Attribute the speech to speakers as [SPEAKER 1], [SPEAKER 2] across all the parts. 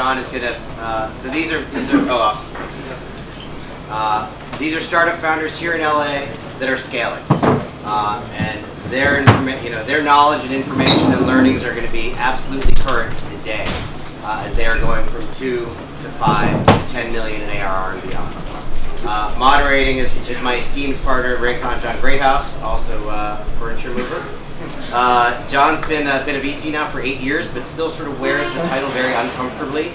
[SPEAKER 1] John is going to. So these are oh awesome. These are startup founders here in LA that are scaling, and their knowledge and information and learnings are going to be absolutely current today, as they are going from 2 to 5 to 10 million in ARR and beyond. Moderating is my esteemed partner, Raycon John Greathouse, also furniture mover. John's been a VC now for 8 years, but still sort of wears the title very uncomfortably.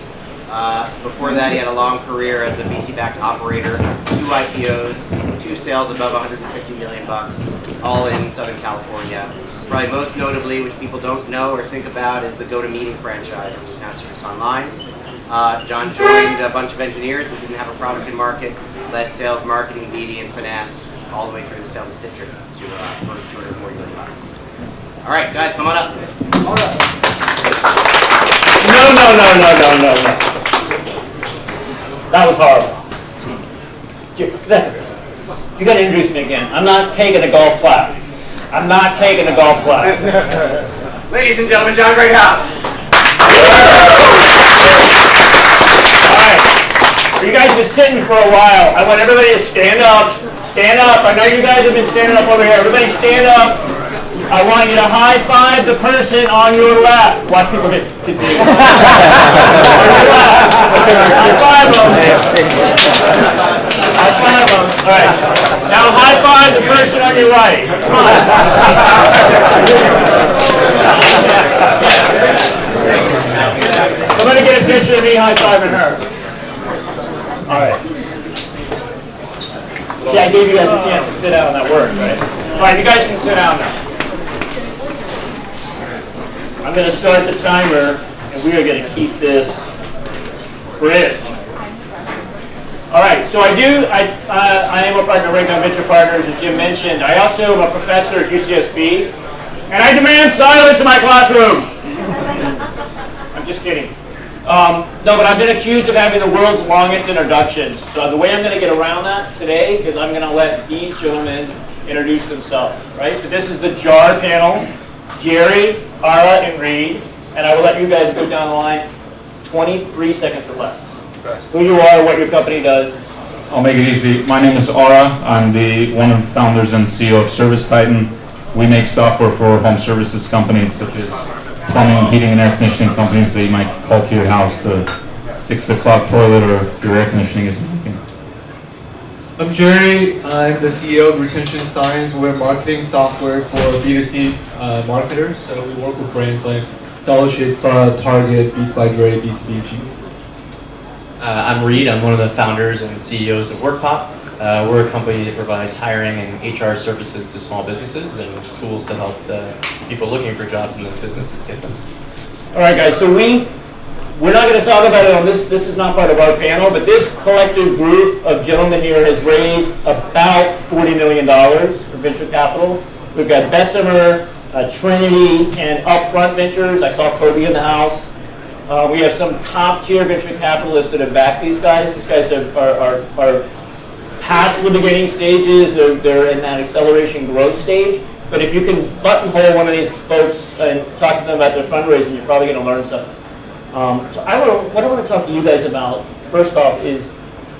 [SPEAKER 1] Before that, he had a long career as a VC-backed operator, 2 IPOs, 2 sales above 150 million bucks, all in Southern California. Probably most notably, which people don't know or think about, is the GoToMeeting franchise, which is now Service Online. John joined a bunch of engineers that didn't have a product in market, led sales, marketing, BD, and finance, all the way through the sale of Citrix to for 240 million bucks. All right, guys, come on up.
[SPEAKER 2] All right.
[SPEAKER 3] No. That was horrible. You got to introduce me again. I'm not taking a golf clap.
[SPEAKER 1] Ladies and gentlemen, John Greathouse.
[SPEAKER 3] So you guys have been sitting for a while. I want everybody to stand up. Stand up. I know you guys have been standing up over here. Everybody stand up. I want you to high five the person on your left. Watch people get confused. On your left. High five them. High five them. All right. Now high five the person on your right. Come on. Somebody get a picture of me high fiving her. All right. See, I gave you guys a chance to sit down. That worked, right? All right, you guys can sit down now. I'm going to start the timer, and we are going to keep this brisk. All right, so I am a partner of Raycon Venture Partners, as Jim mentioned. I also am a professor at UCSB, and I demand silence in my classroom. I'm just kidding. No, but I've been accused of having the world's longest introductions. So the way I'm going to get around that today is I'm going to let these gentlemen introduce themselves, right? So this is the JAR panel, Jerry, Ara, and Reed, and I will let you guys go down the line 23 seconds or less. Who you are, what your company does.
[SPEAKER 4] I'll make it easy. My name is Ara. I'm one of the founders and CEO of ServiceTitan. We make software for home services companies such as plumbing, heating, and air conditioning companies that you might call to your house to fix the clogged toilet or your air conditioning isn't working.
[SPEAKER 2] I'm Jerry. I'm the CEO of Retention Science. We're marketing software for B2C marketers. So we work with brands like Fellowship, Target, Beats by Dre, BCBG.
[SPEAKER 5] I'm Reed. I'm one of the founders and CEOs of WorkPop. We're a company that provides hiring and HR services to small businesses and tools to help the people looking for jobs in those businesses get them.
[SPEAKER 3] All right, guys. So we're not going to talk about it on this. This is not part of our panel, but this collective group of gentlemen here has raised about $40 million for venture capital. We've got Bessemer, Trinity, and Upfront Ventures. I saw Kobe in the house. We have some top-tier venture capitalists that have backed these guys. These guys are past the beginning stages. They're in that acceleration growth stage. But if you can buttonhole one of these folks and talk to them about their fundraising, you're probably going to learn something. So what I want to talk to you guys about, first off, is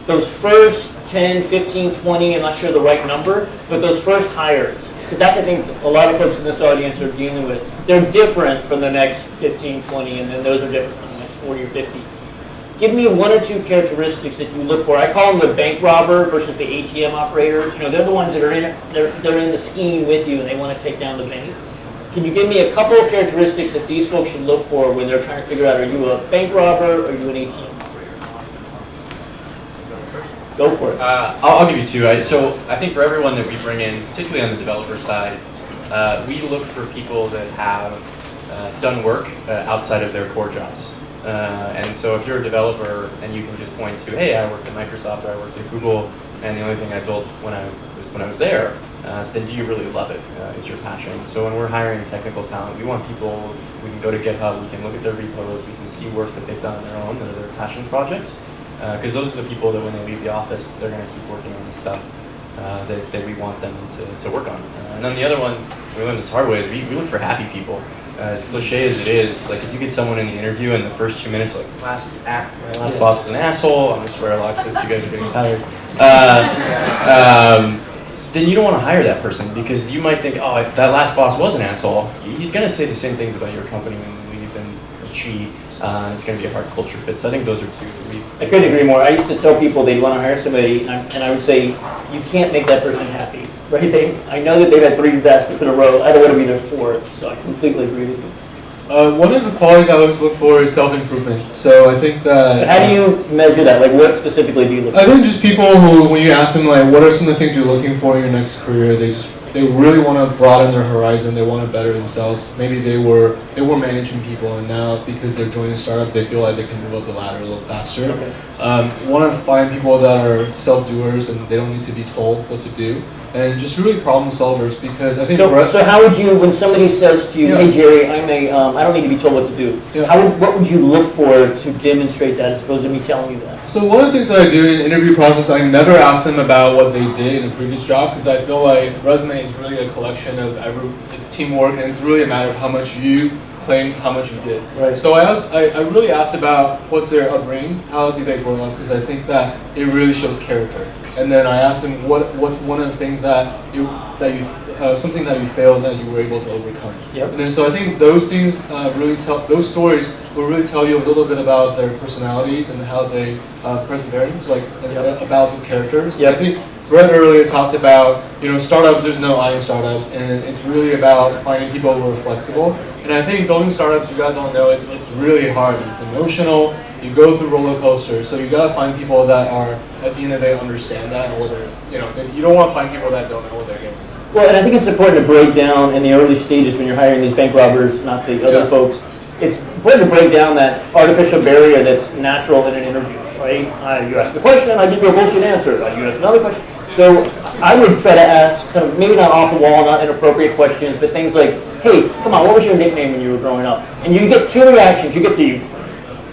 [SPEAKER 3] those first 10, 15, 20, I'm not sure the right number, but those first hires. Because that's, I think, a lot of folks in this audience are dealing with. They're different from the next 15, 20, and then those are different from the next 40 or 50. Give me 1 or 2 characteristics that you look for. I call them the bank robber versus the ATM operator. You know, they're the ones that are they're in the scheme with you and they want to take down the bank. Can you give me a couple of characteristics that these folks should look for when they're trying to figure out, are you a bank robber or are you an ATM operator? Go for it.
[SPEAKER 5] I'll give you 2. So I think for everyone that we bring in, particularly on the developer side, we look for people that have done work outside of their core jobs. And so if you're a developer and you can just point to, hey, I worked at Microsoft or I worked at Google, and the only thing I built when I was there, then do you really love it? Is your passion? So when we're hiring technical talent, we want people, we can go to GitHub, we can look at their repos, we can see work that they've done on their own, that are their passion projects. Because those are the people that when they leave the office, they're going to keep working on the stuff that we want them to work on. And then the other one, we learned this hard way, is we look for happy people. as cliche as it is, like if you get someone in the interview and the first 2 minutes, like my last boss was an asshole. I'm gonna swear a lot because you guys are getting tired. Then you don't want to hire that person because you might think, oh, that last boss was an asshole. He's gonna say the same things about your company when you leave, and or she. It's going to be a hard culture fit. So I think those are two that we.
[SPEAKER 3] I couldn't agree more. I used to tell people they'd want to hire somebody, and I would say, you can't make that person happy, right? I know that they've had 3 disasters in a row. I don't want to be their 4th, so I completely agree with you.
[SPEAKER 2] One of the qualities I always look for is self-improvement. So I think that.
[SPEAKER 3] But how do you measure that? Like, what specifically do you look for?
[SPEAKER 2] I think just people who, when you ask them, like, what are some of the things you're looking for in your next career, they really want to broaden their horizon. They want to better themselves. Maybe they were managing people, and now because they're joining a startup, they feel like they can move up the ladder a little faster.
[SPEAKER 3] Okay.
[SPEAKER 2] Want to find people that are self-doers and they don't need to be told what to do, and just really problem solvers. Because I think.
[SPEAKER 3] So how would you, when somebody says to you,
[SPEAKER 2] Yeah.
[SPEAKER 3] "Hey Jerry, I don't need to be told what to do,"
[SPEAKER 2] Yeah.
[SPEAKER 3] what would you look for to demonstrate that, as opposed to me telling you that?
[SPEAKER 2] So one of the things that I do in the interview process, I never ask them about what they did in a previous job, because I feel like resume is really a collection of it's teamwork, and it's really a matter of how much you claim, how much you did.
[SPEAKER 3] Right.
[SPEAKER 2] So I really asked about what's their upbringing, how did they grow up, because I think that it really shows character. And then I asked them what's one of the things that you something that you failed that you were able to overcome.
[SPEAKER 3] Yep.
[SPEAKER 2] And then so I think those things those stories will really tell you a little bit about their personalities and how they persevere, about the characters.
[SPEAKER 3] Yep.
[SPEAKER 2] I think Brett earlier talked about, startups, there's no I in startups, and it's really about finding people who are flexible. And I think building startups, you guys all know, it's really hard. It's emotional. You go through roller coasters, so you gotta find people that are, at the end of the day, understand that, and whether you don't want to find people that don't know what they're getting.
[SPEAKER 3] Well, and I think it's important to break down in the early stages when you're hiring these bank robbers, not the other
[SPEAKER 2] Yeah.
[SPEAKER 3] folks. It's important to break down that artificial barrier that's natural in an interview, right? You ask a question, I give you a bullshit answer. You ask another question. So I would try to ask, kind of, maybe not off the wall, not inappropriate questions, but things like, hey, come on, what was your nickname when you were growing up? And you get 2 reactions. You get the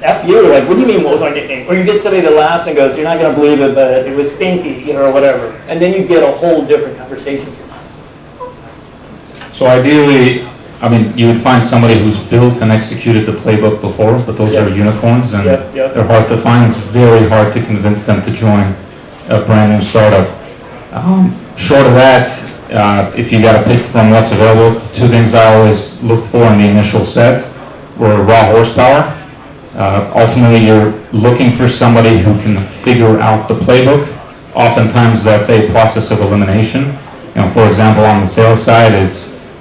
[SPEAKER 3] F you, like, what do you mean, what was my nickname? Or you get somebody that laughs and goes, you're not going to believe it, but it was stinky, or whatever. And then you get a whole different conversation.
[SPEAKER 4] So ideally, you would find somebody who's built and executed the playbook before, but those are unicorns, and they're hard to find. It's very hard to convince them to join a brand new startup. Short of that, if you got to pick from what's available, 2 things I always looked for in the initial set were raw horsepower. Ultimately, you're looking for somebody who can figure out the playbook. Oftentimes, that's a process of elimination. For example, on the sales side,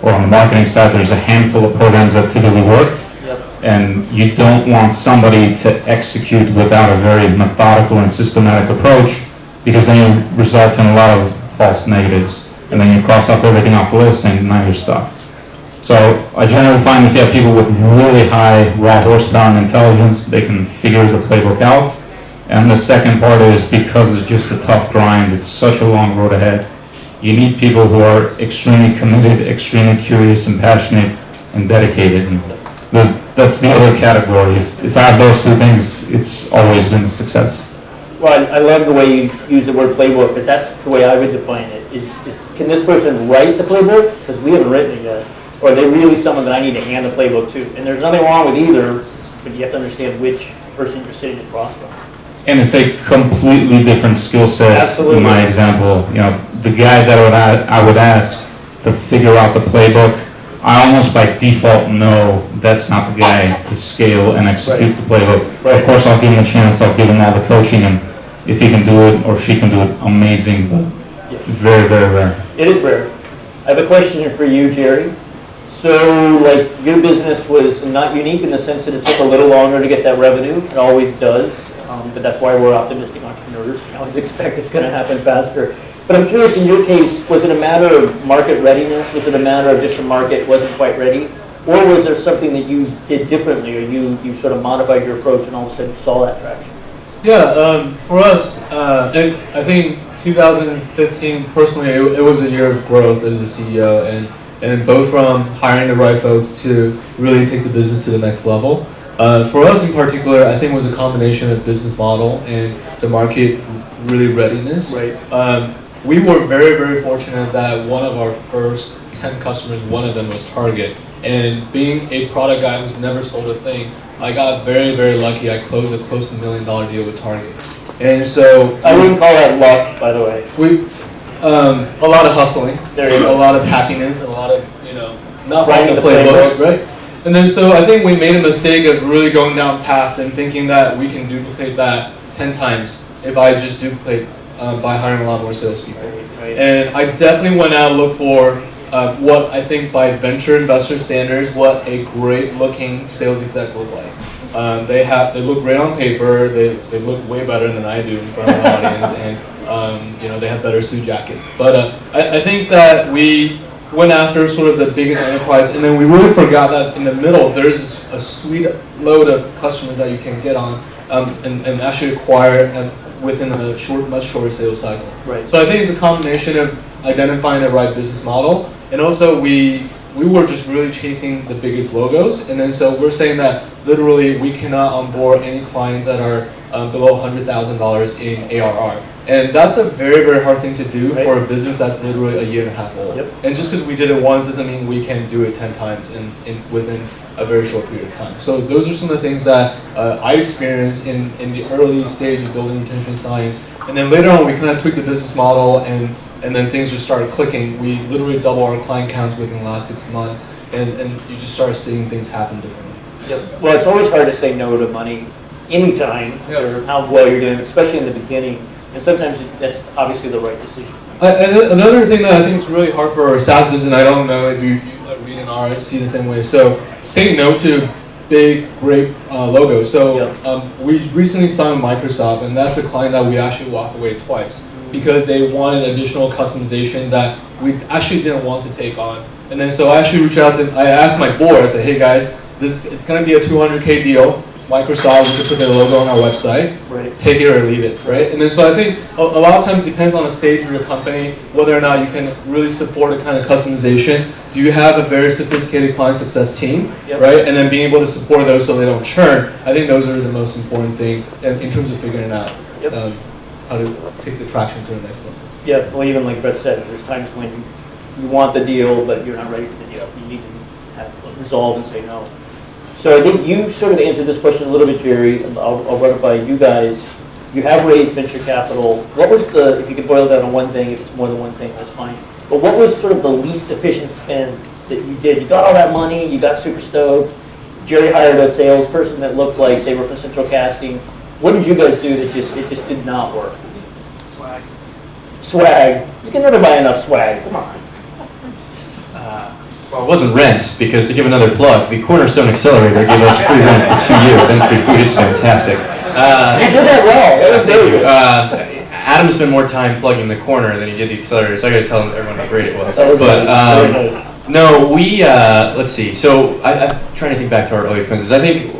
[SPEAKER 4] or on the marketing side, there's a handful of programs that typically work.
[SPEAKER 3] Yep.
[SPEAKER 4] And you don't want somebody to execute without a very methodical and systematic approach, because then you result in a lot of false negatives. And then you cross off everything off the list and now you're stuck. So I generally find if you have people with really high raw horsepower and intelligence, they can figure the playbook out. And the second part is, because it's just a tough grind, it's such a long road ahead, you need people who are extremely committed, extremely curious and passionate and dedicated. And that's the other category. If I have those 2 things, it's always been a success.
[SPEAKER 3] Well, I love the way you use the word playbook, because that's the way I would define it. Can this person write the playbook? Because we haven't written it yet. Or are they really someone that I need to hand the playbook to? And there's nothing wrong with either, but you have to understand which person you're sitting across from.
[SPEAKER 4] And it's a completely different skill set.
[SPEAKER 3] Absolutely.
[SPEAKER 4] In my example, the guy that I would ask to figure out the playbook, I almost by default know that's not the guy to scale and execute the playbook.
[SPEAKER 3] Right.
[SPEAKER 4] Of course, I'll give him a chance. I'll give him all the coaching, and if he can do it or she can do it, amazing. But very, very rare.
[SPEAKER 3] It is rare. I have a question for you, Jerry. So, your business was not unique in the sense that it took a little longer to get that revenue. It always does. But that's why we're optimistic entrepreneurs. We always expect it's going to happen faster. But I'm curious, in your case, was it a matter of market readiness? Was it a matter of just the market wasn't quite ready? Or was there something that you did differently, or you sort of modified your approach and all of a sudden saw that traction?
[SPEAKER 2] Yeah, for us, and I think 2015, personally, it was a year of growth as a CEO, and both from hiring the right folks to really take the business to the next level. For us in particular, I think it was a combination of business model and the market really readiness.
[SPEAKER 3] Right.
[SPEAKER 2] We were very, very fortunate that one of our first 10 customers, one of them was Target. And being a product guy who's never sold a thing, I got very, very lucky. I closed a close to $1 million deal with Target. And so
[SPEAKER 3] I wouldn't call that luck, by the way.
[SPEAKER 2] A lot of hustling,
[SPEAKER 3] There you go.
[SPEAKER 2] a lot of happiness, and a lot of, not
[SPEAKER 3] Writing
[SPEAKER 2] following the
[SPEAKER 3] the
[SPEAKER 2] playbook,
[SPEAKER 3] playbook.
[SPEAKER 2] right? And then so I think we made a mistake of really going down path and thinking that we can duplicate that 10 times if I just duplicate by hiring a lot more salespeople.
[SPEAKER 3] Right.
[SPEAKER 2] And I definitely went out and looked for what I think by venture investor standards, what a great looking sales exec look like. They look great on paper. They look way better than I do in front of an audience, and they have better suit jackets. But I think that we went after sort of the biggest enterprise, and then we really forgot that in the middle there's a sweet load of customers that you can get on and actually acquire within a much shorter sales cycle.
[SPEAKER 3] Right.
[SPEAKER 2] So I think it's a combination of identifying the right business model, and also we were just really chasing the biggest logos, and then so we're saying that literally we cannot onboard any clients that are below $100,000 in ARR. And that's a very, very hard thing to do for a business that's literally a year and a half old.
[SPEAKER 3] Yep.
[SPEAKER 2] And just because we did it once doesn't mean we can do it 10 times within a very short period of time. So those are some of the things that I experienced in the early stage of building retention science. And then later on, we kind of tweaked the business model, and then things just started clicking. We literally doubled our client counts within the last 6 months, and you just start seeing things happen differently.
[SPEAKER 3] Yep. Well, it's always hard to say no to money anytime, or how well you're doing, especially in the beginning. And sometimes that's obviously the right decision.
[SPEAKER 2] Another thing that I think is really hard for our SaaS business, and I don't know if you read and are see the same way. So saying no to big, great logos. So we recently signed Microsoft, and that's a client that we actually walked away twice because they wanted additional customization that we actually didn't want to take on. And then so I actually I asked my board, I said, hey guys, it's going to be a $200K deal. Microsoft, we can put their logo on our website,
[SPEAKER 3] Right.
[SPEAKER 2] take it or leave it, right? And then so I think a lot of times it depends on the stage of your company, whether or not you can really support a kind of customization. Do you have a very sophisticated client success team, right? And then being able to support those so they don't churn. I think those are the most important thing in terms of figuring out how to take the traction to the next level.
[SPEAKER 3] Yeah, well, even like Brett said, there's times when you want the deal, but you're not ready for the deal. You need to have resolve and say no. So I think you sort of answered this question a little bit, Jerry. I'll run it by you guys. You have raised venture capital. What was if you could boil it down to one thing, if it's more than one thing, that's fine. But what was sort of the least efficient spend that you did? You got all that money, you got super stoked. Jerry hired a salesperson that looked like they were from Central Casting. What did you guys do that it just did not work? Swag. You can never buy enough swag. Come on.
[SPEAKER 5] Well, it wasn't rent, because to give another plug, the Cornerstone Accelerator gave us free rent for 2 years and free food. It's fantastic.
[SPEAKER 3] You did that well.
[SPEAKER 5] Thank you. Adam spent more time plugging the corner than he did the accelerator, so I got to tell everyone how great it was.
[SPEAKER 3] That was
[SPEAKER 5] but
[SPEAKER 3] nice. Very nice.
[SPEAKER 5] no, let's see. So I'm trying to think back to our early expenses. I think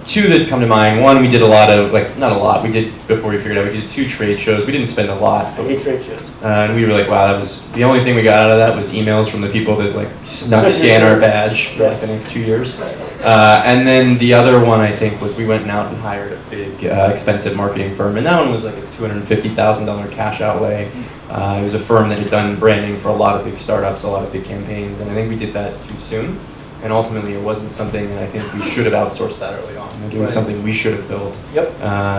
[SPEAKER 5] two that come to mind. One, we did a lot of, not a lot, we did, before we figured out, we did 2 trade shows. We didn't spend a lot.
[SPEAKER 3] I hate trade shows.
[SPEAKER 5] And we were like, wow, that was, the only thing we got out of that was emails from the people that scan our badge for the next 2 years. And then the other one, I think, was we went out and hired a big, expensive marketing firm. And that one was like a $250,000 cash outlay. It was a firm that had done branding for a lot of big startups, a lot of big campaigns. And I think we did that too soon. And ultimately, it wasn't something that I think we should have outsourced that early on. It was something we should have built.
[SPEAKER 3] Yep.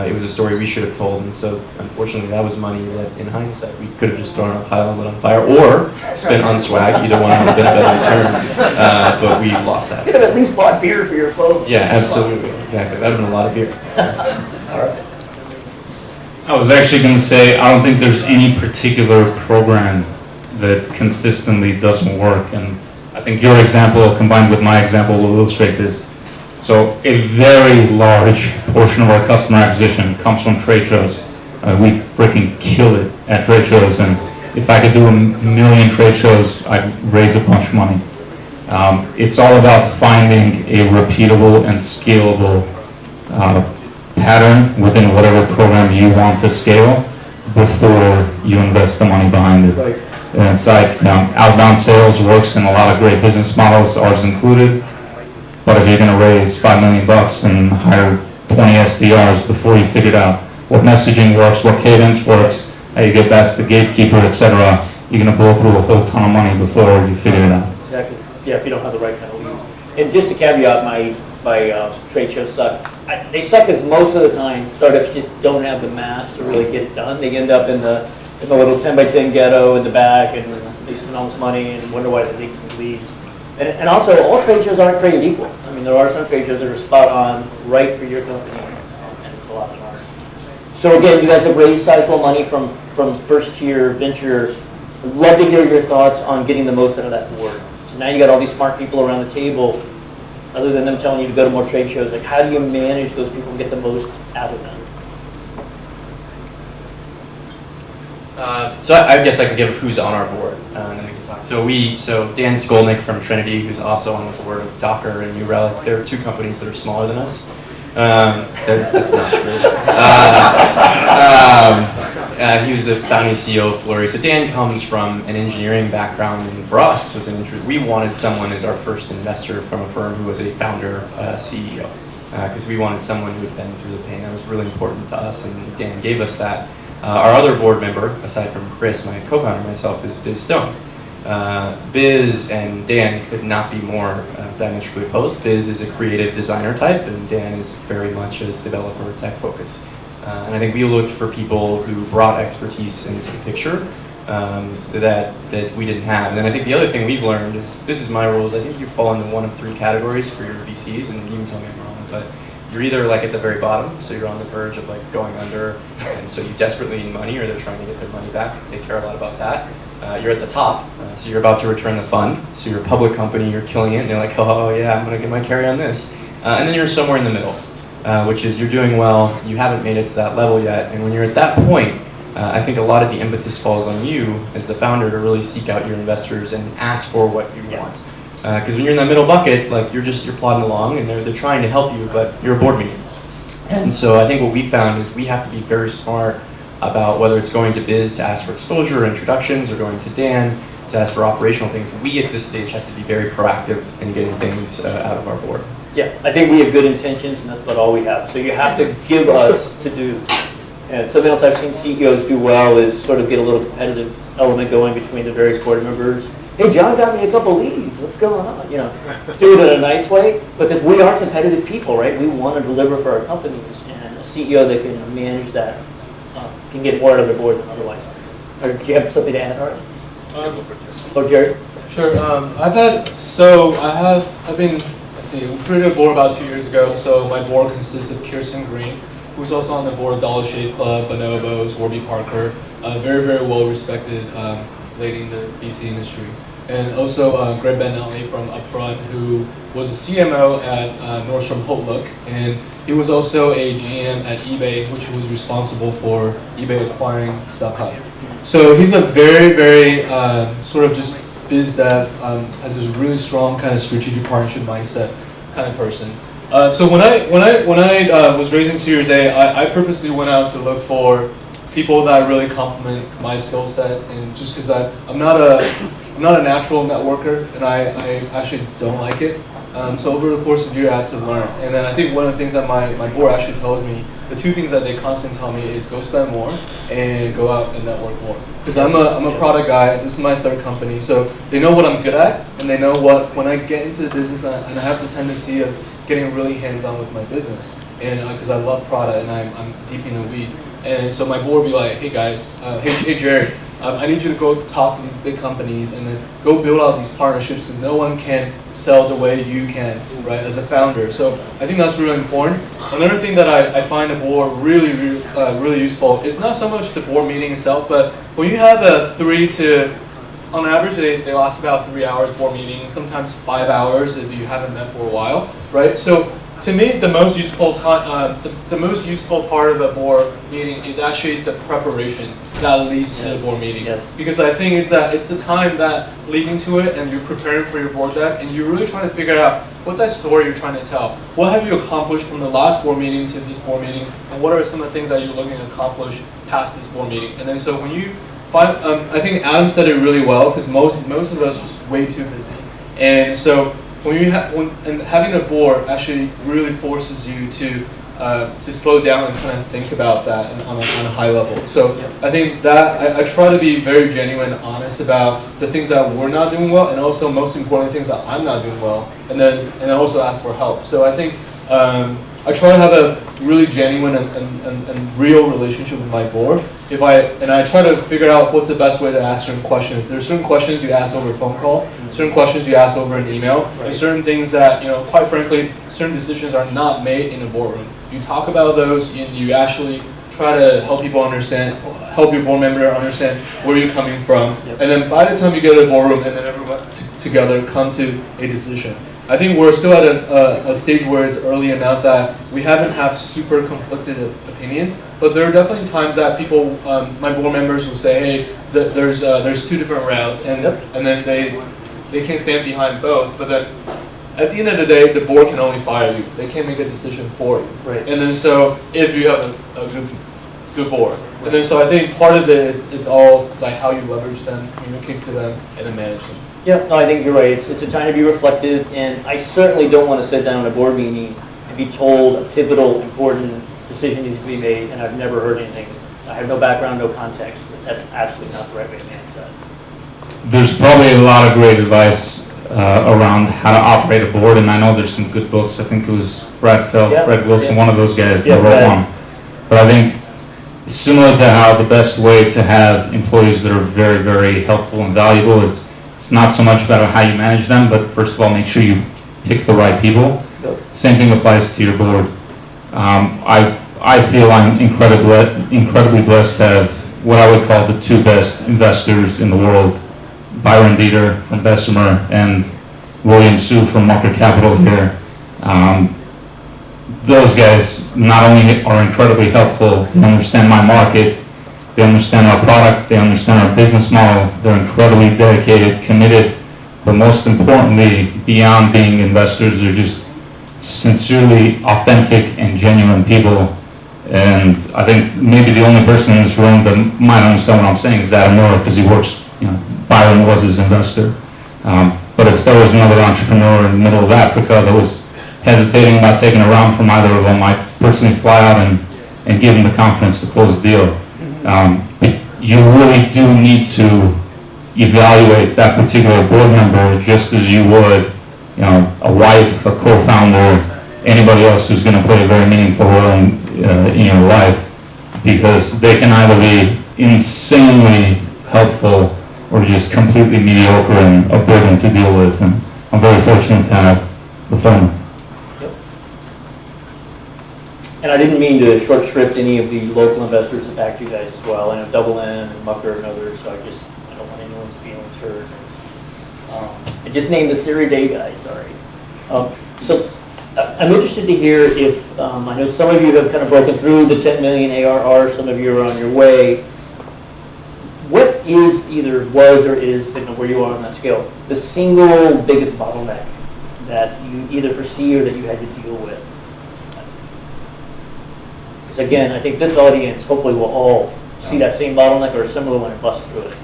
[SPEAKER 5] It was a story we should have told. And so, unfortunately, that was money that, in hindsight, we could have just thrown on a pile and lit on fire, or spent on swag. Either one would have been a better return. But we lost that.
[SPEAKER 3] You could have at least bought beer for your folks.
[SPEAKER 5] Yeah, absolutely. Exactly. That would have been a lot of beer.
[SPEAKER 3] All right.
[SPEAKER 4] I was actually going to say, I don't think there's any particular program that consistently doesn't work. And I think your example combined with my example will illustrate this. So a very large portion of our customer acquisition comes from trade shows. We freaking kill it at trade shows, and if I could do 1 million trade shows, I'd raise a bunch of money. It's all about finding a repeatable and scalable pattern within whatever program you want to scale before you invest the money behind it.
[SPEAKER 3] Right.
[SPEAKER 4] And it's like, outbound sales works in a lot of great business models, ours included. But if you're going to raise $5 million and hire 20 SDRs before you figured out what messaging works, what cadence works, how you get past the gatekeeper, etc., you're going to blow through a whole ton of money before you figure it out.
[SPEAKER 3] Exactly. Yeah, if you don't have the right kind of leads. And just to caveat, my trade shows suck. They suck because most of the time startups just don't have the mass to really get it done. They end up in the little 10 by 10 ghetto in the back, and they spend all this money and wonder why they take leads. And also, all trade shows aren't created equal. I mean, there are some trade shows that are spot on, right for your company, and it's a lot harder. So again, you guys have raised sizable money from first tier venture. I'd love to hear your thoughts on getting the most out of that board. So now you got all these smart people around the table. Other than them telling you to go to more trade shows, like how do you manage those people and get the most out of them?
[SPEAKER 5] So I guess I can give who's on our board, and then we can talk. So Dan Skolnick from Trinity, who's also on the board of Docker and New Relic. There are two companies that are smaller than us. That's not true. He was the founding CEO of Flurry. So Dan comes from an engineering background, and for us, was an interest. We wanted someone as our first investor from a firm who was a founder CEO, because we wanted someone who had been through the pain. That was really important to us, and Dan gave us that. Our other board member, aside from Chris, my co-founder, and myself, is Biz Stone. Biz and Dan could not be more diametrically opposed. Biz is a creative designer type, and Dan is very much a developer tech focus. And I think we looked for people who brought expertise into the picture that we didn't have. And then I think the other thing we've learned is, this is my rules, I think you fall into one of three categories for your VCs, and you can tell me I'm wrong, but you're either like at the very bottom, so you're on the verge of like going under, and so you desperately need money, or they're trying to get their money back. They care a lot about that. You're at the top, so you're about to return the fund. So you're a public company, you're killing it, and they're like, oh yeah, I'm gonna get my carry on this. And then you're somewhere in the middle, which is you're doing well, you haven't made it to that level yet, and when you're at that point, I think a lot of the impetus falls on you as the founder to really seek out your investors and ask for what you want. Because when you're in that middle bucket, like you're plodding along, and they're trying to help you, but you're a board meeting. And so I think what we found is we have to be very smart about whether it's going to Biz to ask for exposure or introductions, or going to Dan to ask for operational things. We at this stage have to be very proactive in getting things out of our board.
[SPEAKER 3] Yeah, I think we have good intentions, and that's about all we have. So you have to give us to do. And something else I've seen CEOs do well is sort of get a little competitive element going between the various board members. Hey, John got me a couple leads. What's going on? You know, do it in a nice way, because we are competitive people, right? We want to deliver for our companies, and a CEO that can manage that can get more out of their board than otherwise. Or do you have something to add, Art? Or Jerry?
[SPEAKER 2] Sure. I've been, we created a board about 2 years ago. So my board consists of Kirsten Green, who's also on the board of Dollar Shave Club, Bonobos, Warby Parker, very, very well respected lady in the VC industry. And also Greg Benelli from Upfront, who was a CMO at Nordstrom Hotlook, and he was also a GM at eBay, which was responsible for eBay acquiring StubHub. So he's a very, very sort of just biz dev, has this really strong kind of strategic partnership mindset kind of person. So when I was raising Series A, I purposely went out to look for people that really complement my skill set, and just because I'm not a natural networker, and I actually don't like it. So over the course of the year, I had to learn. And then I think one of the things that my board actually tells me, the two things that they constantly tell me is go spend more and go out and network more. Because I'm a product guy. This is my third company, so they know what I'm good at, and they know what when I get into the business, and I have the tendency of getting really hands-on with my business, and because I love product and I'm deep in the weeds. And so my board would be like, hey guys, hey Jerry, I need you to go talk to these big companies and then go build out these partnerships, because no one can sell the way you can, right, as a founder. So I think that's really important. Another thing that I find the board really useful is not so much the board meeting itself, but when you have on average, they last about 3 hours board meeting, sometimes 5 hours if you haven't met for a while, right? So to me, the most useful time, the most useful part of a board meeting is actually the preparation that leads to the board meeting. Yes. Because I think it's the time that leading to it, and you're preparing for your board deck, and you're really trying to figure out what's that story you're trying to tell. What have you accomplished from the last board meeting to this board meeting, and what are some of the things that you're looking to accomplish past this board meeting? And then so when you find, I think Adam said it really well, because most of us are just way too busy, and so. Having a board actually really forces you to to slow down and kind of think about that on a high level. So I think that I try to be very genuine, honest about the things that we're not doing well, and also most important things that I'm not doing well, and then also ask for help. So I think I try to have a really genuine and real relationship with my board. I try to figure out what's the best way to ask certain questions. There's certain questions you ask over a phone call, certain questions you ask over an email, and certain things that, quite frankly, certain decisions are not made in a boardroom. You talk about those, and you actually try to help people understand, help your board member understand where you're coming from, and then by the time you get to the boardroom, and then everyone together come to a decision. I think we're still at a stage where it's early enough that we haven't had super conflicted opinions, but there are definitely times that people, my board members will say, hey, there's two different routes, and then they can stand behind both, but then at the end of the day, the board can only fire you. They can't make a decision for you.
[SPEAKER 3] Right.
[SPEAKER 2] And then so if you have a good board. And then so I think part of it's all like how you leverage them, communicate to them, and then manage them.
[SPEAKER 3] Yeah, no, I think you're right. It's a time to be reflective, and I certainly don't want to sit down in a board meeting and be told a pivotal, important decision needs to be made, and I've never heard anything. I have no background, no context. That's absolutely not the right way to manage that.
[SPEAKER 4] There's probably a lot of great advice around how to operate a board, and I know there's some good books. I think it was Brad Feld, Fred Wilson, one of those guys that wrote one. But I think similar to how the best way to have employees that are very, very helpful and valuable, it's not so much about how you manage them, but first of all, make sure you pick the right people. Same thing applies to your board. I feel I'm incredibly blessed to have what I would call the two best investors in the world, Byron Dieter from Bessemer and William Su from Market Capital here. Those guys not only are incredibly helpful, they understand my market, they understand our product, they understand our business model, they're incredibly dedicated, committed, but most importantly, beyond being investors, they're just sincerely authentic and genuine people. And I think maybe the only person in this room that might understand what I'm saying is Adam Miller, because he works, Byron was his investor. But if there was another entrepreneur in the middle of Africa that was hesitating about taking a round from either of them, I'd personally fly out and give them the confidence to close the deal. But you really do need to evaluate that particular board member just as you would, a wife, a co-founder, anybody else who's going to play a very meaningful role in your life, because they can either be insanely helpful or just completely mediocre and a burden to deal with. And I'm very fortunate to have the former.
[SPEAKER 3] And I didn't mean to short shrift any of the local investors that backed you guys as well. I know Double N and Mucker and others, so I don't want anyone's feelings hurt. I just named the Series A guys, sorry. So I'm interested to hear if, I know some of you have kind of broken through the 10 million ARR, some of you are on your way. What is, either was or is, depending on where you are on that scale, the single biggest bottleneck that you either foresee or that you had to deal with? Because again, I think this audience hopefully will all see that same bottleneck or a similar one and bust through it.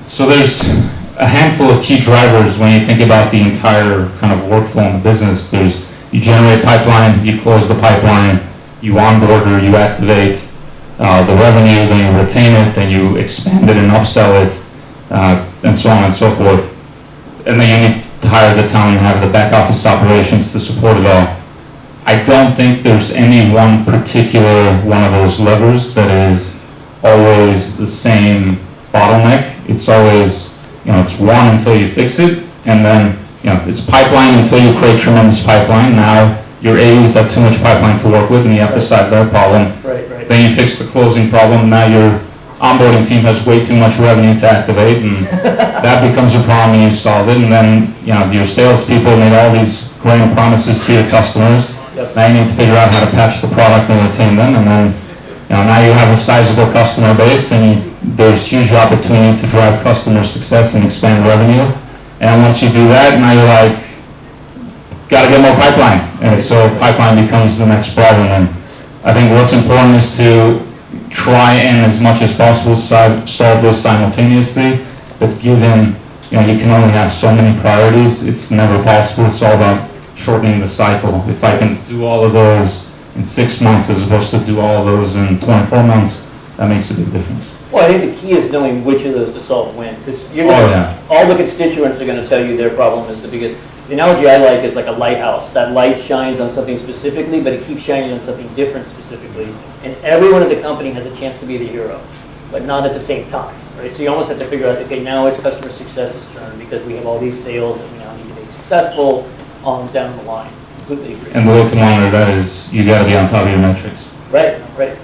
[SPEAKER 4] So there's a handful of key drivers when you think about the entire kind of workflow in the business. You generate pipeline, you close the pipeline, you onboard or you activate the revenue, then you retain it, then you expand it and upsell it, and so on and so forth. And then you need to hire the talent and have the back office operations to support it all. I don't think there's any one particular one of those levers that is always the same bottleneck. It's always, it's one until you fix it, and then, it's pipeline until you create tremendous pipeline. Now your A's have too much pipeline to work with, and you have to solve that problem.
[SPEAKER 3] Right.
[SPEAKER 4] Then you fix the closing problem. Now your onboarding team has way too much revenue to activate, and that becomes a problem, and you solve it. And then, your salespeople made all these grand promises to your customers. Now you need to figure out how to patch the product and retain them, and then now you have a sizable customer base, and there's huge opportunity to drive customer success and expand revenue. And once you do that, now you're like, got to get more pipeline, and so pipeline becomes the next problem. And I think what's important is to try and, as much as possible, solve those simultaneously. But given you can only have so many priorities, it's never possible. It's all about shortening the cycle. If I can do all of those in 6 months as opposed to do all of those in 24 months, that makes a big difference.
[SPEAKER 3] Well, I think the key is knowing which of those to solve when, because
[SPEAKER 4] yeah.
[SPEAKER 3] all the constituents are going to tell you their problem is the biggest. The analogy I like is like a lighthouse. That light shines on something specifically, but it keeps shining on something different specifically. And everyone at the company has a chance to be the hero, but not at the same time, right? So you almost have to figure out, okay, now it's customer success's turn because we have all these sales that we now need to make successful on down the line. Completely agree.
[SPEAKER 4] And the way to monitor that is you got to be on top of your metrics.
[SPEAKER 3] Right, right.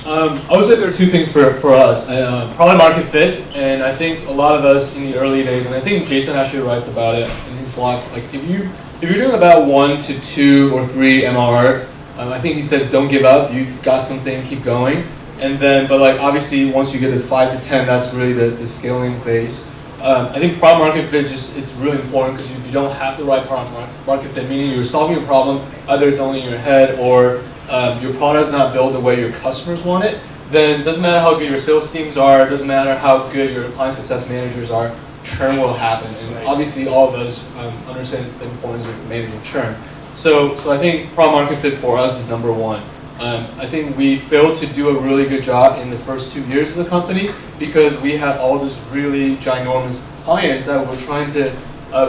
[SPEAKER 2] I would say there are two things for us. Product market fit, and I think a lot of us in the early days, and I think Jason actually writes about it in his blog. Like if you're doing about 1 to 2 or 3 MRR, I think he says don't give up. You've got something, keep going. And then, but like obviously once you get to 5 to 10, that's really the scaling phase. I think product market fit it's really important because if you don't have the right product market fit, meaning you're solving a problem, either it's only in your head or your product is not built the way your customers want it, then it doesn't matter how good your sales teams are, it doesn't matter how good your client success managers are, churn will happen. And obviously all of us understand the importance of managing churn. So I think product market fit for us is number one. I think we failed to do a really good job in the first 2 years of the company because we had all these really ginormous clients that we're trying to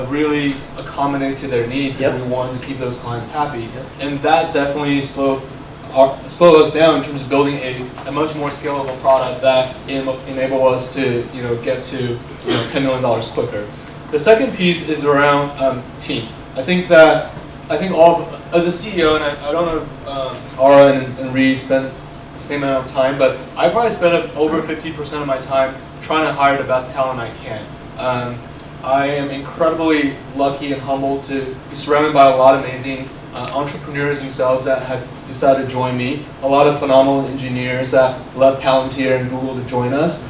[SPEAKER 2] really accommodate to their needs because we wanted to keep those clients happy. And that definitely slowed us down in terms of building a much more scalable product that enable us to get to $10 million quicker. The second piece is around team. I think as a CEO, and I don't know if Ara and Ree spend the same amount of time, but I probably spend over 50% of my time trying to hire the best talent I can. I am incredibly lucky and humbled to be surrounded by a lot of amazing entrepreneurs themselves that have decided to join me. A lot of phenomenal engineers that left Palantir and Google to join us.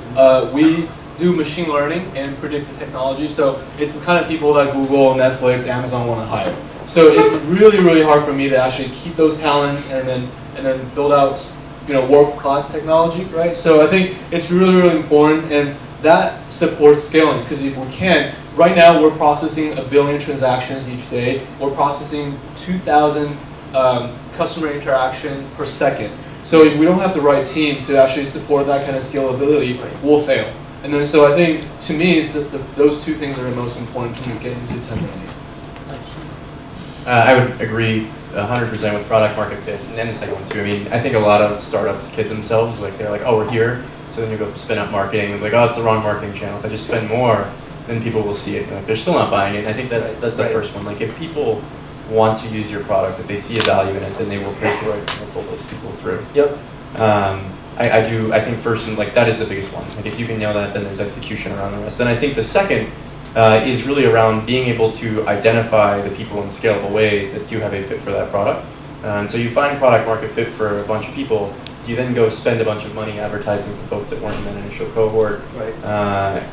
[SPEAKER 2] We do machine learning and predictive technology, so it's the kind of people that Google, Netflix, Amazon want to hire. So it's really, really hard for me to actually keep those talents and then build out world-class technology, right? So I think it's really, really important, and that supports scaling because if we can, right now we're processing 1 billion transactions each day. We're processing 2,000 customer interaction per second. So if we don't have the right team to actually support that kind of scalability, we'll fail. And then so I think to me it's those two things are the most important to getting to 10 million.
[SPEAKER 5] I would agree 100% with product market fit, and the second one too. I mean, I think a lot of startups kid themselves. Like they're like, oh, we're here, so then you go spin up marketing. And like, oh, it's the wrong marketing channel. If I just spend more, then people will see it. Like, they're still not buying it. And I think that's the first one. Like if people want to use your product, if they see a value in it, then they will pay for it and they'll pull those people through.
[SPEAKER 3] Yep.
[SPEAKER 5] I think first, and like that is the biggest one. Like if you can nail that, then there's execution around the rest. And I think the second is really around being able to identify the people in scalable ways that do have a fit for that product. And so you find product market fit for a bunch of people, you then go spend a bunch of money advertising to folks that weren't in that initial cohort.
[SPEAKER 3] Right.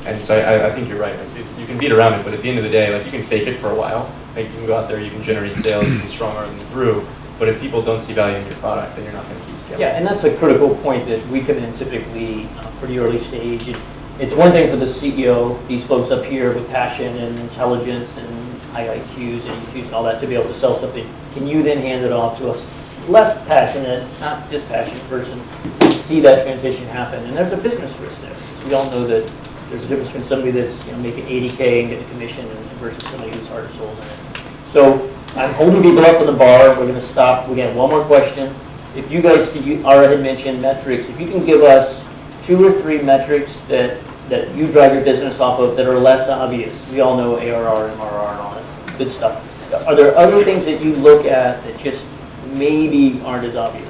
[SPEAKER 5] And so I think you're right. Like you can beat around it, but at the end of the day, like you can fake it for a while. Like you can go out there, you can generate sales, you can strong arm them through. But if people don't see value in your product, then you're not going to keep scaling.
[SPEAKER 3] Yeah, and that's a critical point that we come in typically pretty early stage. It's one thing for the CEO, these folks up here with passion and intelligence and high IQs and EQs and all that to be able to sell something. Can you then hand it off to a less passionate, not just passionate person, see that transition happen? And there's a business risk there. We all know that there's a difference between somebody that's making 80K and getting a commission versus somebody who's heart and soul in it. So I'm holding people up for the bar. We're going to stop. We got one more question. If you guys, Ara had mentioned metrics. If you can give us 2 or 3 metrics that you drive your business off of that are less obvious. We all know ARR, MRR, and all that good stuff. Are there other things that you look at that just maybe aren't as obvious?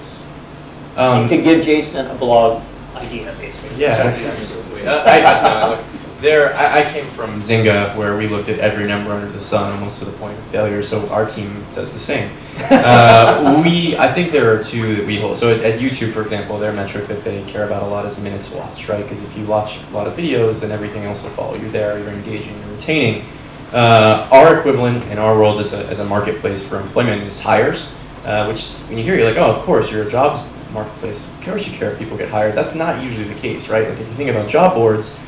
[SPEAKER 3] So you could give Jason a blog idea, basically.
[SPEAKER 5] Yeah, absolutely. I came from Zynga, where we looked at every number under the sun, almost to the point of failure. So our team does the same. I think there are 2 that we hold. So at YouTube, for example, their metric that they care about a lot is minutes watched, right? Because if you watch a lot of videos, then everything else will follow you there. You're engaging, you're retaining. Our equivalent in our world as a marketplace for employment is hires, which when you hear, you're like, oh, of course, you're a jobs marketplace. Of course you care if people get hired. That's not usually the case, right? Like if you think about job boards,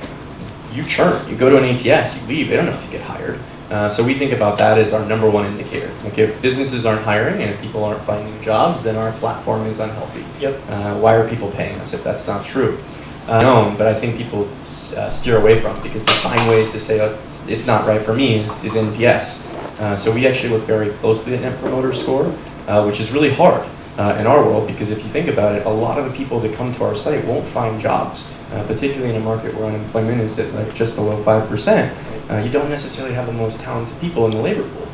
[SPEAKER 5] you churn. You go to an ATS, you leave. They don't know if you get hired. So we think about that as our number one indicator. Like if businesses aren't hiring and if people aren't finding jobs, then our platform is unhealthy.
[SPEAKER 3] Yep.
[SPEAKER 5] Why are people paying us if that's not true? No, but I think people steer away from it because they find ways to say, oh, it's not right for me is NPS. So we actually look very closely at Net Promoter Score, which is really hard in our world because if you think about it, a lot of the people that come to our site won't find jobs, particularly in a market where unemployment is at like just below 5%. You don't necessarily have the most talented people in the labor pool.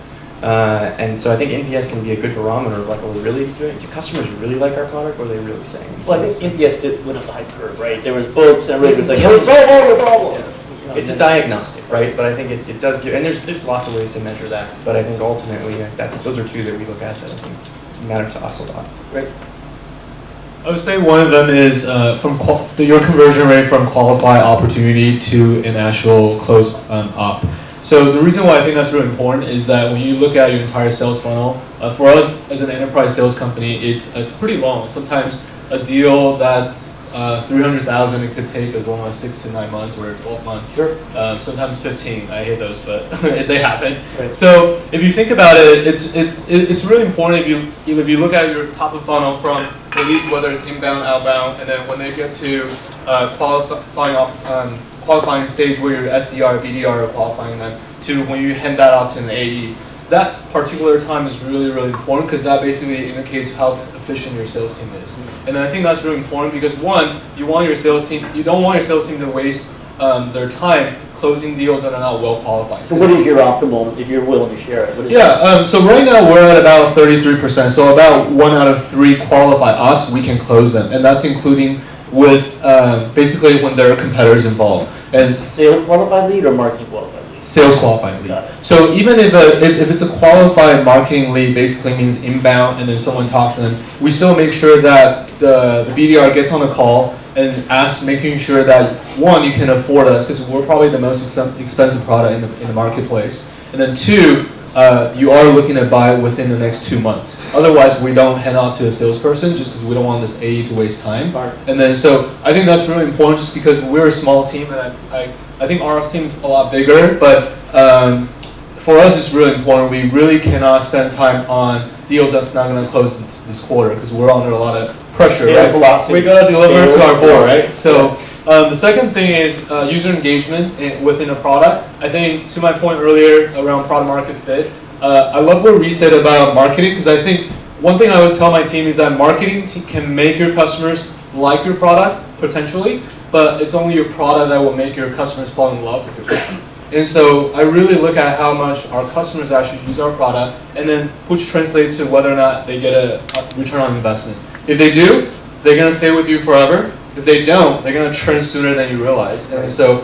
[SPEAKER 5] And so I think NPS can be a good barometer of like, are we really doing, do customers really like our product or are they really saying?
[SPEAKER 3] Well, I think NPS went up the hype curve, right? There was books and everybody was like, we'll solve all your problems.
[SPEAKER 5] Yeah. It's a diagnostic, right? But I think it does give, and there's lots of ways to measure that. But I think ultimately, those are two that we look at that I think matter to us a lot.
[SPEAKER 3] Right.
[SPEAKER 2] I would say one of them is your conversion rate from qualified opportunity to an actual close up. So the reason why I think that's really important is that when you look at your entire sales funnel, for us as an enterprise sales company, it's pretty long. Sometimes a deal that's $300,000, it could take as long as 6 to 9 months or 12 months. Sure. Sometimes 15. I hate those, but they happen. Right. So if you think about it, it's really important if you look at your top of funnel from the leads, whether it's inbound, outbound, and then when they get to qualifying stage where your SDR, BDR are qualifying them, to when you hand that off to an AE. That particular time is really, really important because that basically indicates how efficient your sales team is. And I think that's really important because one, you don't want your sales team to waste their time closing deals that are not well qualified.
[SPEAKER 3] So what is your optimal, if you're willing to share it?
[SPEAKER 2] So right now we're at about 33%. So about 1 out of 3 qualified ops, we can close them. And that's including with basically when there are competitors involved. And
[SPEAKER 3] sales qualified lead or marketing qualified lead?
[SPEAKER 2] Sales qualified lead. So even if it's a qualified marketing lead, basically means inbound, and then someone talks to them, we still make sure that the BDR gets on the call and making sure that one, you can afford us because we're probably the most expensive product in the marketplace, and then two, you are looking to buy within the next 2 months. Otherwise, we don't hand off to a salesperson just because we don't want this AE to waste time. And then, so I think that's really important just because we're a small team, and I think our team is a lot bigger, but for us, it's really important. We really cannot spend time on deals that's not going to close this quarter because we're under a lot of pressure, right? We got to deliver to our board, right? So. The second thing is user engagement within a product. I think to my point earlier around product market fit, I love what Reese said about marketing because I think one thing I always tell my team is that marketing can make your customers like your product potentially, but it's only your product that will make your customers fall in love with your product. And so I really look at how much our customers actually use our product and then which translates to whether or not they get a return on investment. If they do, they're going to stay with you forever. If they don't, they're going to churn sooner than you realize. And so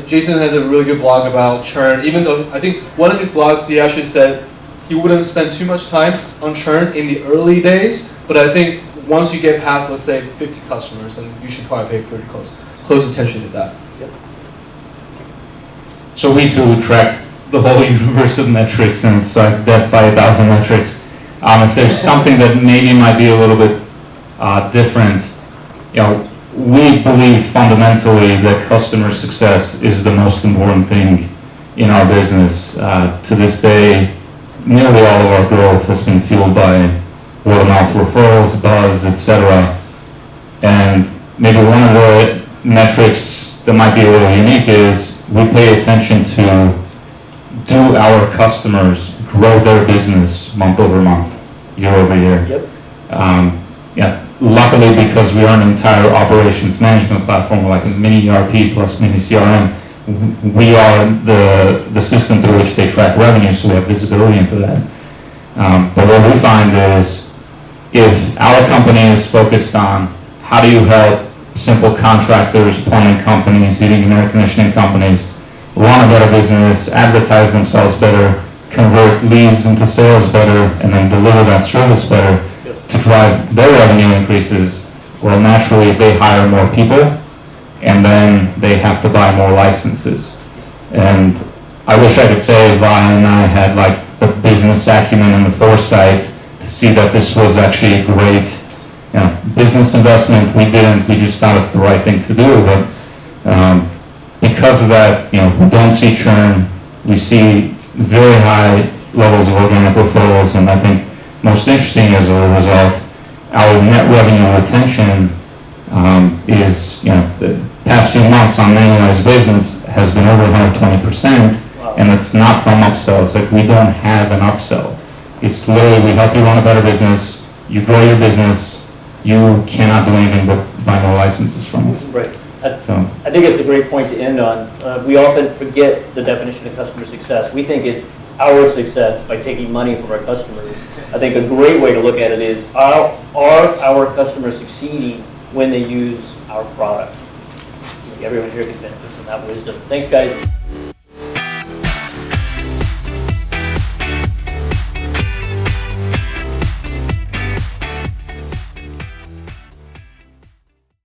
[SPEAKER 2] Jason has a really good blog about churn, even though I think one of his blogs, he actually said he wouldn't spend too much time on churn in the early days, but I think once you get past, let's say, 50 customers, then you should probably pay pretty close attention to that. Yep.
[SPEAKER 4] So we too track the whole universe of metrics, and it's like death by 1,000 metrics. If there's something that maybe might be a little bit different, we believe fundamentally that customer success is the most important thing in our business. To this day, nearly all of our growth has been fueled by word of mouth referrals, buzz, etc. And maybe one of the metrics that might be a little unique is we pay attention to, do our customers grow their business month over month, year over year?
[SPEAKER 3] Yep.
[SPEAKER 4] Luckily, because we are an entire operations management platform, like a mini ERP plus mini CRM, we are the system through which they track revenue, so we have visibility into that. But what we find is, if our company is focused on how do you help simple contractors, plumbing companies, heating and air conditioning companies run a better business, advertise themselves better, convert leads into sales better, and then deliver that service better, to drive their revenue increases, well, naturally they hire more people, and then they have to buy more licenses. And I wish I could say Vi and I had like the business acumen and the foresight to see that this was actually a great business investment. We didn't. We just thought it's the right thing to do. But because of that, we don't see churn. We see very high levels of organic referrals, and I think most interesting as a result, our net revenue retention is, the past few months on an annualized basis has been over 120%, and it's not from upsells. Like, we don't have an upsell. It's literally, we help you run a better business, you grow your business, you cannot do anything but buy more licenses from us.
[SPEAKER 3] Right.
[SPEAKER 4] So,
[SPEAKER 3] I think it's a great point to end on. We often forget the definition of customer success. We think it's our success by taking money from our customers. I think a great way to look at it is, are our customers succeeding when they use our product? Everyone here can benefit from that wisdom. Thanks, guys.